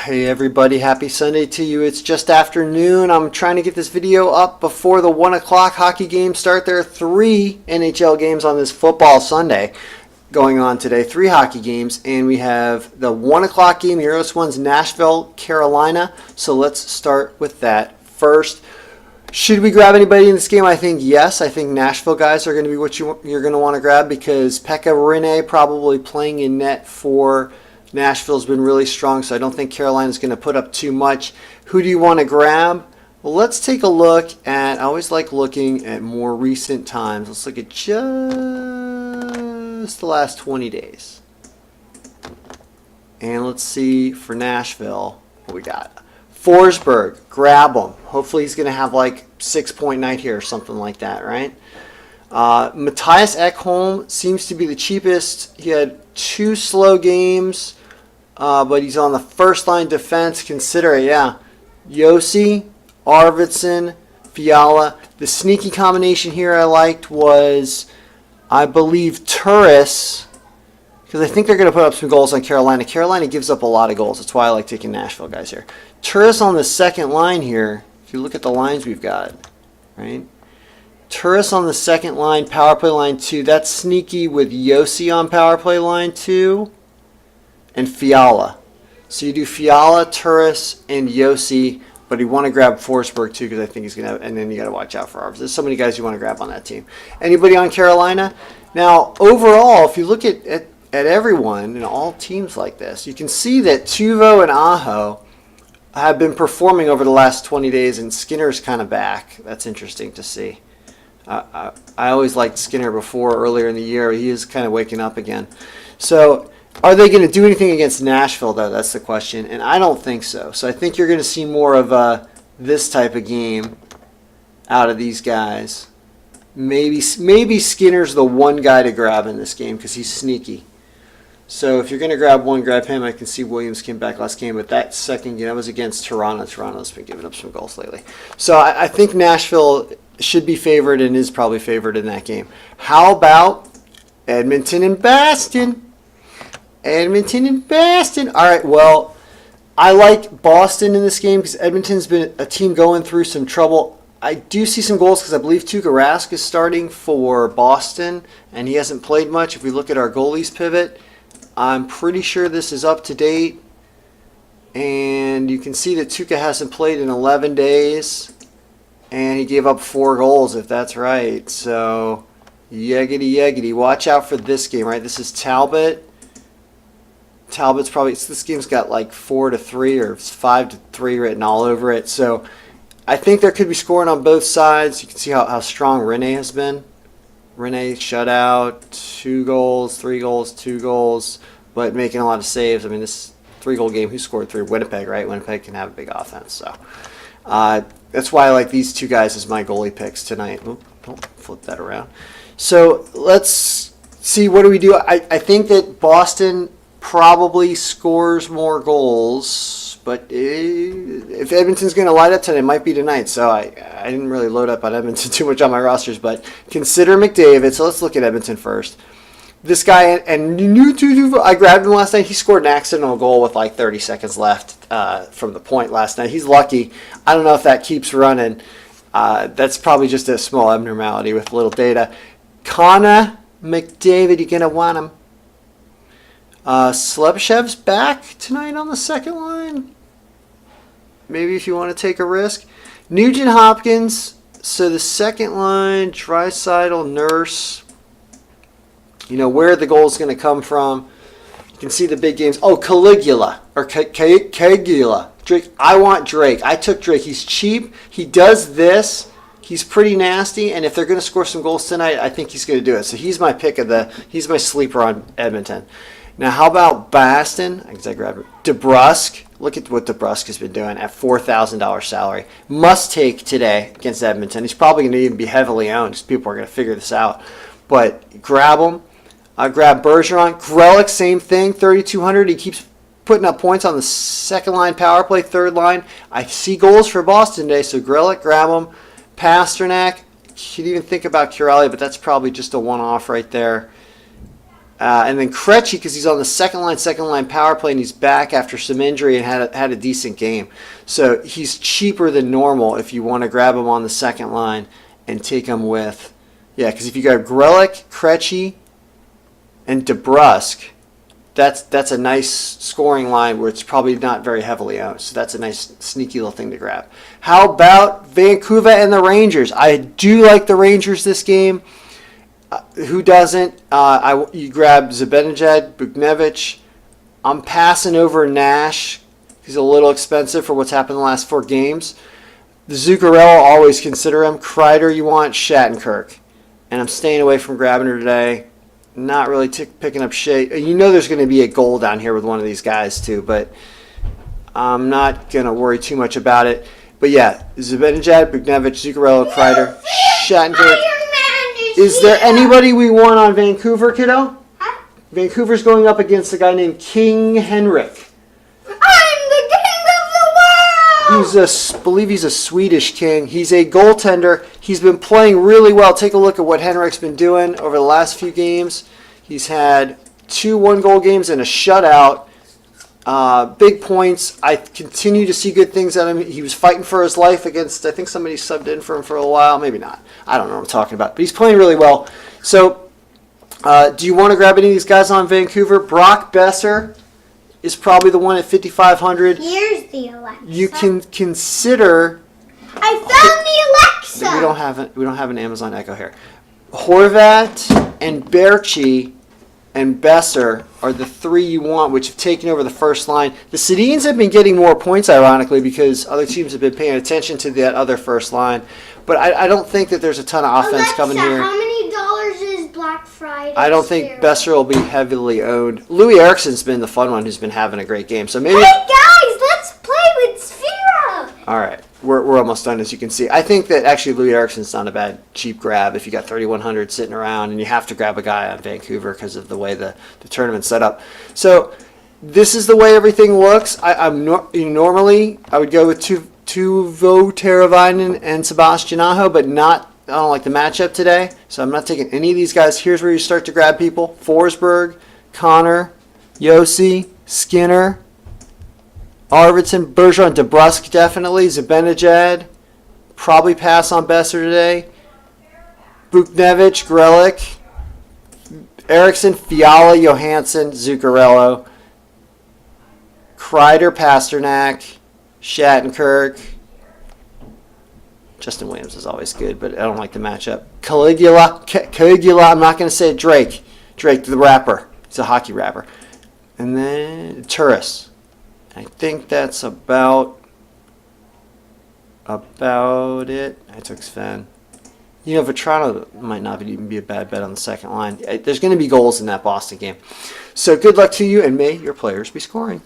Hey everybody, happy Sunday to you. It's just afternoon. I'm trying to get this video up before the 1 o'clock hockey games start. There are 3 NHL games on this football Sunday going on today. 3 hockey games, and we have the 1 o'clock game. The earliest one's Nashville, Carolina. So let's start with that first. Should we grab anybody in this game? I think yes. I think Nashville guys are going to be what you're going to want to grab because Pekka Rinne probably playing in net for Nashville's been really strong, so I don't think Carolina's going to put up too much. Who do you want to grab? Well, let's take a look at, I always like looking at more recent times. Let's look at just the last 20 days. And let's see for Nashville what we got. Forsberg, grab him. Hopefully he's going to have like 6-point night here or something like that, right? Matthias Ekholm seems to be the cheapest. He had 2 slow games. But he's on the first line defense. Consider it, yeah. Yossi, Arvidsson, Fiala. The sneaky combination here I liked was, I believe, Turris, because I think they're going to put up some goals on Carolina. Carolina gives up a lot of goals. That's why I like taking Nashville guys here. Turris on the second line here. If you look at the lines we've got, right? Turris on the second line, power play line 2. That's sneaky with Yossi on power play line 2. And Fiala. So you do Fiala, Turris, and Yossi, but you want to grab Forsberg too because I think he's going to, and then you got to watch out for Arvidsson. There's so many guys you want to grab on that team. Anybody on Carolina? Now, overall, if you look at everyone in all teams like this, you can see that Tuvo and Aho have been performing over the last 20 days, and Skinner's kind of back. That's interesting to see. I always liked Skinner earlier in the year. He is kind of waking up again. So, are they going to do anything against Nashville, though? That's the question, and I don't think so. So I think you're going to see more of this type of game out of these guys. Maybe Skinner's the one guy to grab in this game because he's sneaky. So if you're going to grab one, grab him. I can see Williams came back last game, but that second game, that was against Toronto. Toronto's been giving up some goals lately. So I think Nashville should be favored and is probably favored in that game. How about Edmonton and Boston? Edmonton and Boston. All right, well, I like Boston in this game because Edmonton's been a team going through some trouble. I do see some goals because I believe Tuukka Rask is starting for Boston, and he hasn't played much. If we look at our goalies pivot, I'm pretty sure this is up to date. And you can see that Tuukka hasn't played in 11 days, and he gave up 4 goals, if that's right. So, yeggity. Watch out for this game, right? This is Talbot. Talbot's probably, this game's got like 4-3 or 5-3 written all over it. So I think there could be scoring on both sides. You can see how strong Rinne has been. Rinne shutout, 2 goals, 3 goals, 2 goals, but making a lot of saves. I mean, this 3-goal game, who scored 3? Winnipeg, right? Winnipeg can have a big offense. So that's why I like these 2 guys as my goalie picks tonight. Oop, don't flip that around. So let's see, what do we do? I think that Boston probably scores more goals, but if Edmonton's going to light up tonight, it might be tonight. So I didn't really load up on Edmonton too much on my rosters, but consider McDavid. So let's look at Edmonton first. This guy, and I grabbed him last night. He scored an accidental goal with like 30 seconds left from the point last night. He's lucky. I don't know if that keeps running. That's probably just a small abnormality with little data. Connor McDavid, you're going to want him. Slepshev's back tonight on the second line. Maybe if you want to take a risk. Nugent Hopkins. So the second line, Draisaitl, Nurse. You know, where the goal is going to come from. You can see the big games. Oh, Caligula. Or Caligula. Drake. I want Drake. I took Drake. He's cheap. He does this. He's pretty nasty. And if they're going to score some goals tonight, I think he's going to do it. So he's my pick he's my sleeper on Edmonton. Now, how about Boston? I grabbed DeBrusk. Look at what DeBrusk has been doing at $4,000 salary. Must take today against Edmonton. He's probably going to even be heavily owned because people are going to figure this out. But grab him. Grab Bergeron. Grelick, same thing, 3,200. He keeps putting up points on the second line power play, third line. I see goals for Boston today, so Grelick, grab him. Pasternak. You could even think about Kuraly, but that's probably just a one-off right there. And then Krejci, because he's on the second line power play, and he's back after some injury and had a decent game. So he's cheaper than normal if you want to grab him on the second line and take him with, yeah, because if you grab Grelick, Krejci, and DeBrusque, that's a nice scoring line where it's probably not very heavily owned. So that's a nice sneaky little thing to grab. How about Vancouver and the Rangers? I do like the Rangers this game. Who doesn't? You grab Zibanejad, Buchnevich. I'm passing over Nash. He's a little expensive for what's happened in the last 4 games. The Zuccarello, always consider him. Kreider, you want Shattenkirk. And I'm staying away from grabbing her today. Not really picking up shade. You know there's going to be a goal down here with one of these guys too, but I'm not going to worry too much about it. But yeah, Zibanejad, Buchnevich, Zuccarello, Kreider, Shattenkirk. Is there anybody we want on Vancouver, kiddo? Huh? Vancouver's going up against a guy named King Henrik. I'm the king of the world! I believe he's a Swedish king. He's a goaltender. He's been playing really well. Take a look at what Henrik's been doing over the last few games. He's had 2 one-goal games and a shutout. Big points. I continue to see good things out of him. He was fighting for his life against, I think somebody subbed in for him for a while. Maybe not. I don't know what I'm talking about. But he's playing really well. So, do you want to grab any of these guys on Vancouver? Brock Besser is probably the one at 5,500. Here's the Alexa. You can consider. I found the Alexa. We don't have an Amazon Echo here. Horvat and Berchi and Besser are the 3 you want, which have taken over the first line. The Sedins have been getting more points, ironically, because other teams have been paying attention to that other first line. But I don't think that there's a ton of offense Alexa, coming here. How many dollars is Black Friday? I don't think Besser will be heavily owned. Louis Eriksson's been the fun one who's been having a great game. So maybe. Hey guys, let's play with Sphera. All right. We're almost done, as you can see. I think that actually Louis Eriksson's not a bad cheap grab if you got 3,100 sitting around and you have to grab a guy on Vancouver because of the way the tournament's set up. So this is the way everything looks. Normally I would go with Tuvo Teravainen and Sebastian Aho, but I don't like the matchup today, so I'm not taking any of these guys. Here's where you start to grab people: Forsberg, Connor, Yossi, Skinner, Arvidsson, Bergeron, DeBrusque definitely, Zibanejad, probably pass on Besser today, Buchnevich, Grelick, Eriksson, Fiala, Johansson, Zuccarello, Kreider, Pasternak, Shattenkirk. Justin Williams is always good, but I don't like the matchup. Caligula, I'm not going to say it, Drake, the rapper. He's a hockey rapper. And then Turris. I think that's about it. I took Sven. You know, Vetrano might not even be a bad bet on the second line. There's going to be goals in that Boston game. So good luck to you, and may your players be scoring.